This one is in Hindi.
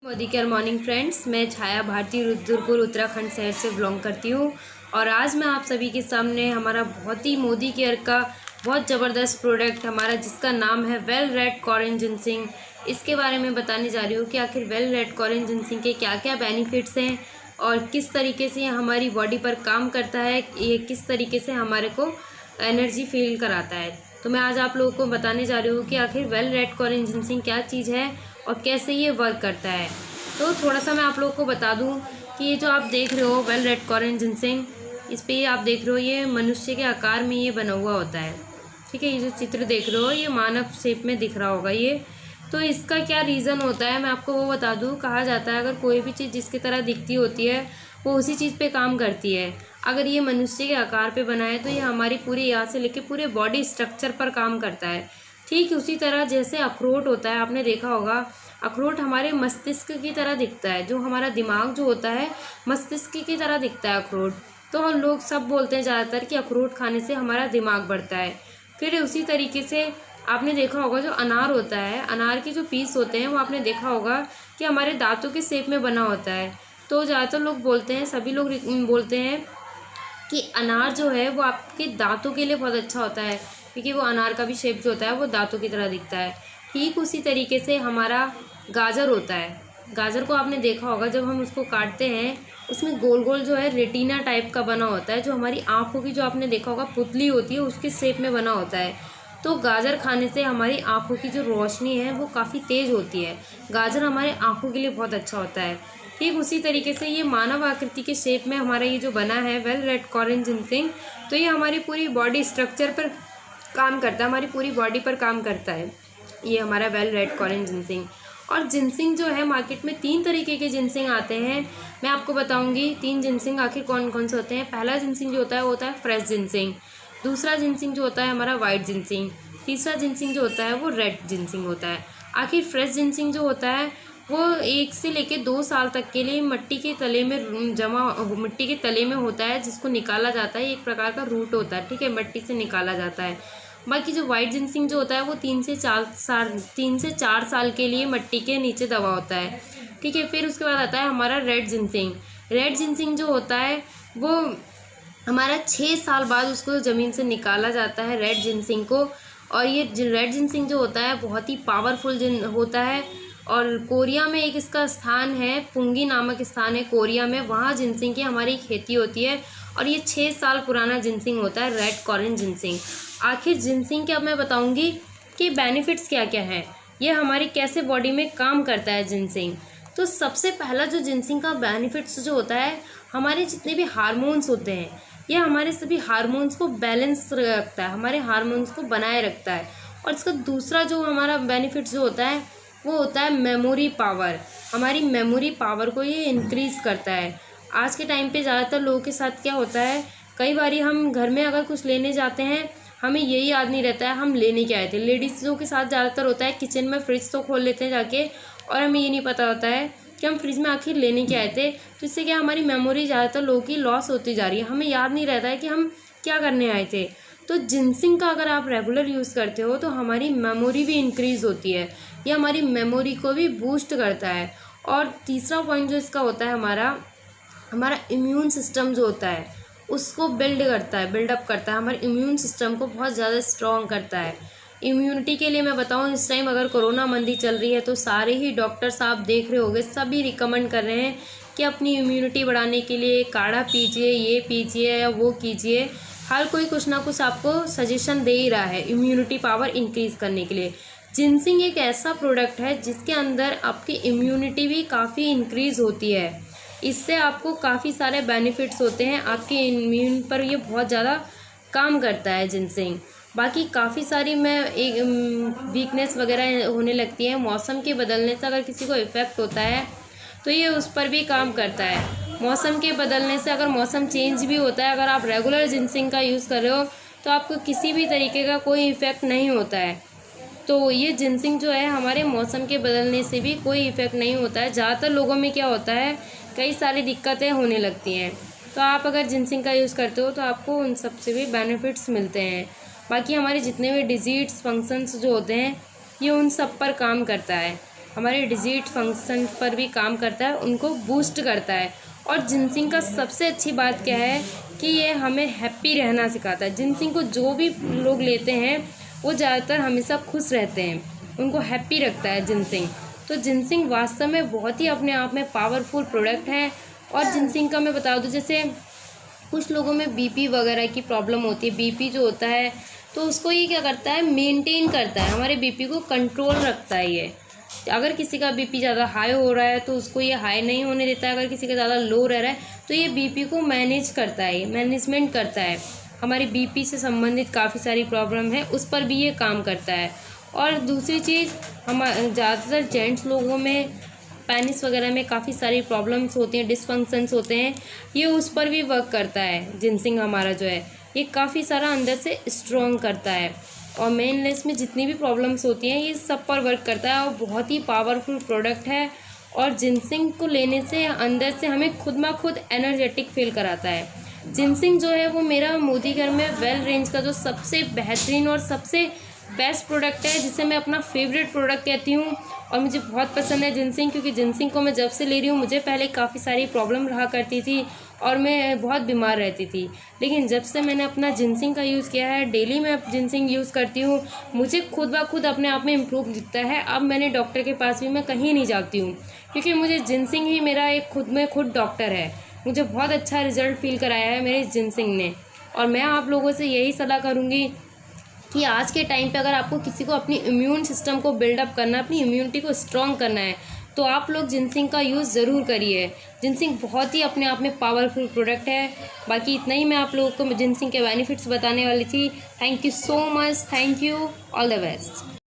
मोदी केयर मॉर्निंग फ्रेंड्स, मैं छाया भारती रुद्रपुर उत्तराखंड शहर से बिलोंग करती हूँ। और आज मैं आप सभी के सामने हमारा बहुत ही मोदी केयर का बहुत ज़बरदस्त प्रोडक्ट हमारा जिसका नाम है वेल रेड कॉरेन जिनसिंग, इसके बारे में बताने जा रही हूँ कि आखिर वेल रेड कॉरेन जिनसिंग के क्या क्या बेनिफिट्स हैं और किस तरीके से ये हमारी बॉडी पर काम करता है, ये किस तरीके से हमारे को एनर्जी फील कराता है। तो मैं आज आप लोगों को बताने जा रही हूँ कि आखिर वेल रेड कॉरेन जिनसिंग क्या चीज़ है और कैसे ये वर्क करता है। तो थोड़ा सा मैं आप लोगों को बता दूं कि ये जो आप देख रहे हो वेल रेड कॉरेन जिनसिंग, इस पे आप देख रहे हो ये मनुष्य के आकार में ये बना हुआ होता है। ठीक है, ये जो चित्र देख रहे हो ये मानव शेप में दिख रहा होगा ये। तो इसका क्या रीज़न होता है मैं आपको वो बता दूं। कहा जाता है अगर कोई भी चीज़ जिसकी तरह दिखती होती है वो उसी चीज़ पे काम करती है। अगर ये मनुष्य के आकार पे बना है तो ये हमारी पूरी यहाँ से लेके पूरे बॉडी स्ट्रक्चर पर काम करता है। ठीक उसी तरह जैसे अखरोट होता है, आपने देखा होगा अखरोट हमारे मस्तिष्क की तरह दिखता है। जो हमारा दिमाग जो होता है मस्तिष्क की तरह दिखता है अखरोट। तो हम लोग सब बोलते हैं ज़्यादातर कि अखरोट खाने से हमारा दिमाग बढ़ता है। फिर उसी तरीके से आपने देखा होगा जो अनार होता है, अनार के जो पीस होते हैं वो आपने देखा होगा कि हमारे दांतों के शेप में बना होता है। तो ज़्यादातर लोग बोलते हैं, सभी लोग बोलते हैं कि अनार जो है वो आपके दांतों के लिए बहुत अच्छा होता है, क्योंकि वो अनार का भी शेप जो होता है वो दांतों की तरह दिखता है। ठीक उसी तरीके से हमारा गाजर होता है। गाजर को आपने देखा होगा जब हम उसको काटते हैं उसमें गोल गोल जो है रेटिना टाइप का बना होता है, जो हमारी आँखों की जो आपने देखा होगा पुतली होती है उसके शेप में बना होता है। तो गाजर खाने से हमारी आँखों की जो रोशनी है वो काफ़ी तेज़ होती है। गाजर हमारे आँखों के लिए बहुत अच्छा होता है। ठीक उसी तरीके से ये मानव आकृति के शेप में हमारा ये जो बना है वेल रेड कॉरेन जिनसिंग, तो ये हमारी पूरी बॉडी स्ट्रक्चर पर काम करता है, हमारी पूरी बॉडी पर काम करता है ये हमारा वेल रेड कॉरेन जिनसिंग। और जिनसिंग जो है मार्केट में 3 तरीके के जिनसिंग आते हैं। मैं आपको बताऊंगी 3 जिनसिंग आखिर कौन कौन से होते हैं। पहला जिनसिंग जो होता है वो होता है फ्रेश जिनसिंग। दूसरा जिनसिंग जो होता है हमारा वाइट जिनसिंग। तीसरा जिनसिंग जो होता है वो रेड जिनसिंग होता है। आखिर फ्रेश जिनसिंग जो होता है वो 1 से लेकर 2 साल तक के लिए मिट्टी के तले में होता है, जिसको निकाला जाता है। एक प्रकार का रूट होता है, ठीक है, मिट्टी से निकाला जाता है। बाकी जो वाइट जिनसिंग जो होता है वो 3 से 4 साल के लिए मिट्टी के नीचे दबा होता है। ठीक है, फिर उसके बाद आता है हमारा रेड जिनसिंग। रेड जिनसिंग जो होता है वो हमारा 6 साल बाद उसको ज़मीन से निकाला जाता है रेड जिनसिंग को। और ये रेड जिनसिंग जो होता है बहुत ही पावरफुल होता है। और कोरिया में एक इसका स्थान है, पुंगी नामक स्थान है कोरिया में, वहाँ जिनसिंग की हमारी खेती होती है। और ये 6 साल पुराना जिनसिंग होता है रेड कॉरेन जिनसिंग। आखिर जिनसिंग के अब मैं बताऊंगी कि बेनिफिट्स क्या क्या हैं, ये हमारी कैसे बॉडी में काम करता है जिनसिंग। तो सबसे पहला जो जिनसिंग का बेनिफिट्स जो होता है, हमारे जितने भी हार्मोन्स होते हैं ये हमारे सभी हार्मोन्स को बैलेंस रखता है, हमारे हार्मोन्स को बनाए रखता है। और इसका दूसरा जो हमारा बेनिफिट्स जो होता है वो होता है मेमोरी पावर। हमारी मेमोरी पावर को ये इंक्रीज़ करता है। आज के टाइम पे ज़्यादातर लोगों के साथ क्या होता है, कई बारी हम घर में अगर कुछ लेने जाते हैं हमें यही याद नहीं रहता है हम लेने के आए थे। लेडीज़ों के साथ ज़्यादातर होता है किचन में फ्रिज तो खोल लेते हैं जाके, और हमें ये नहीं पता होता है कि हम फ्रिज में आखिर लेने के आए थे। तो इससे क्या हमारी मेमोरी ज़्यादातर लोगों की लॉस होती जा रही है, हमें याद नहीं रहता है कि हम क्या करने आए थे। तो जिनसिंग का अगर आप रेगुलर यूज़ करते हो तो हमारी मेमोरी भी इंक्रीज़ होती है, ये हमारी मेमोरी को भी बूस्ट करता है। और तीसरा पॉइंट जो इसका होता है हमारा इम्यून सिस्टम जो होता है उसको बिल्डअप करता है, हमारे इम्यून सिस्टम को बहुत ज़्यादा स्ट्रॉन्ग करता है। इम्यूनिटी के लिए मैं बताऊं, इस टाइम अगर कोरोना मंदी चल रही है तो सारे ही डॉक्टर्स आप देख रहे होंगे सभी रिकमेंड कर रहे हैं कि अपनी इम्यूनिटी बढ़ाने के लिए काढ़ा पीजिए, ये पीजिए या वो कीजिए। हर कोई कुछ ना कुछ आपको सजेशन दे ही रहा है इम्यूनिटी पावर इंक्रीज़ करने के लिए। जिनसिंग एक ऐसा प्रोडक्ट है जिसके अंदर आपकी इम्यूनिटी भी काफ़ी इंक्रीज़ होती है। इससे आपको काफ़ी सारे बेनिफिट्स होते हैं, आपके इम्यून पर ये बहुत ज़्यादा काम करता है जिनसिंग। बाकी काफ़ी सारी वीकनेस वगैरह होने लगती है, मौसम के बदलने से अगर किसी को इफ़ेक्ट होता है तो ये उस पर भी काम करता है। मौसम के बदलने से अगर मौसम चेंज भी होता है, अगर आप रेगुलर जिनसिंग का यूज़ कर रहे हो तो आपको किसी भी तरीके का कोई इफ़ेक्ट नहीं होता है। तो ये जिनसिंग जो है हमारे मौसम के बदलने से भी कोई इफ़ेक्ट नहीं होता है। ज़्यादातर लोगों में क्या होता है, कई सारी दिक्कतें होने लगती हैं। तो आप अगर जिनसिंग का यूज़ करते हो तो आपको उन सब से भी बेनिफिट्स मिलते हैं। बाकी हमारे जितने भी डिजीज़्स फंक्शंस जो होते हैं ये उन सब पर काम करता है। हमारे डिजिट फंक्शन पर भी काम करता है, उनको बूस्ट करता है। और जिनसिंग का सबसे अच्छी बात क्या है कि ये हमें हैप्पी रहना सिखाता है। जिनसिंग को जो भी लोग लेते हैं वो ज़्यादातर हमेशा खुश रहते हैं, उनको हैप्पी रखता है जिनसिंग। तो जिनसिंग वास्तव में बहुत ही अपने आप में पावरफुल प्रोडक्ट है। और जिनसिंग का मैं बता दूं, जैसे कुछ लोगों में बीपी वगैरह की प्रॉब्लम होती है, बीपी जो होता है तो उसको ये क्या करता है, मेंटेन करता है, हमारे बीपी को कंट्रोल रखता है ये। अगर किसी का बीपी ज़्यादा हाई हो रहा है तो उसको ये हाई नहीं होने देता है, अगर किसी का ज़्यादा लो रह रहा है तो ये बीपी को मैनेज करता है, मैनेजमेंट करता है। हमारी बीपी से संबंधित काफ़ी सारी प्रॉब्लम है उस पर भी ये काम करता है। और दूसरी चीज़, हम ज़्यादातर जेंट्स लोगों में पेनिस वगैरह में काफ़ी सारी प्रॉब्लम्स होती हैं, डिसफंक्शंस होते हैं, ये उस पर भी वर्क करता है। जिनसिंग हमारा जो है ये काफ़ी सारा अंदर से स्ट्रॉन्ग करता है, और मेनलेस में जितनी भी प्रॉब्लम्स होती हैं ये सब पर वर्क करता है, और बहुत ही पावरफुल प्रोडक्ट है। और जिनसिंग को लेने से अंदर से हमें खुद ब खुद एनर्जेटिक फील कराता है। जिनसिंग जो है वो मेरा मोदी घर में वेल रेंज का जो सबसे बेहतरीन और सबसे बेस्ट प्रोडक्ट है, जिसे मैं अपना फेवरेट प्रोडक्ट कहती हूँ। और मुझे बहुत पसंद है जिनसिंग, क्योंकि जिनसिंग को मैं जब से ले रही हूँ, मुझे पहले काफ़ी सारी प्रॉब्लम रहा करती थी और मैं बहुत बीमार रहती थी, लेकिन जब से मैंने अपना जिनसिंग का यूज़ किया है, डेली मैं जिनसिंग यूज़ करती हूँ, मुझे खुद ब खुद अपने आप में इम्प्रूव दिखता है। अब मैंने डॉक्टर के पास भी मैं कहीं नहीं जाती हूँ, क्योंकि मुझे जिनसिंग ही मेरा एक खुद में खुद डॉक्टर है। मुझे बहुत अच्छा रिजल्ट फील कराया है मेरे जिनसिंग ने। और मैं आप लोगों से यही सलाह करूँगी कि आज के टाइम पे अगर आपको किसी को अपनी इम्यून सिस्टम को बिल्डअप करना है, अपनी इम्यूनिटी को स्ट्रॉन्ग करना है, तो आप लोग जिनसिंग का यूज़ ज़रूर करिए। जिनसिंग बहुत ही अपने आप में पावरफुल प्रोडक्ट है। बाकी इतना ही मैं आप लोगों को जिनसिंग के बेनिफिट्स बताने वाली थी। Thank you so much, thank you, all the best.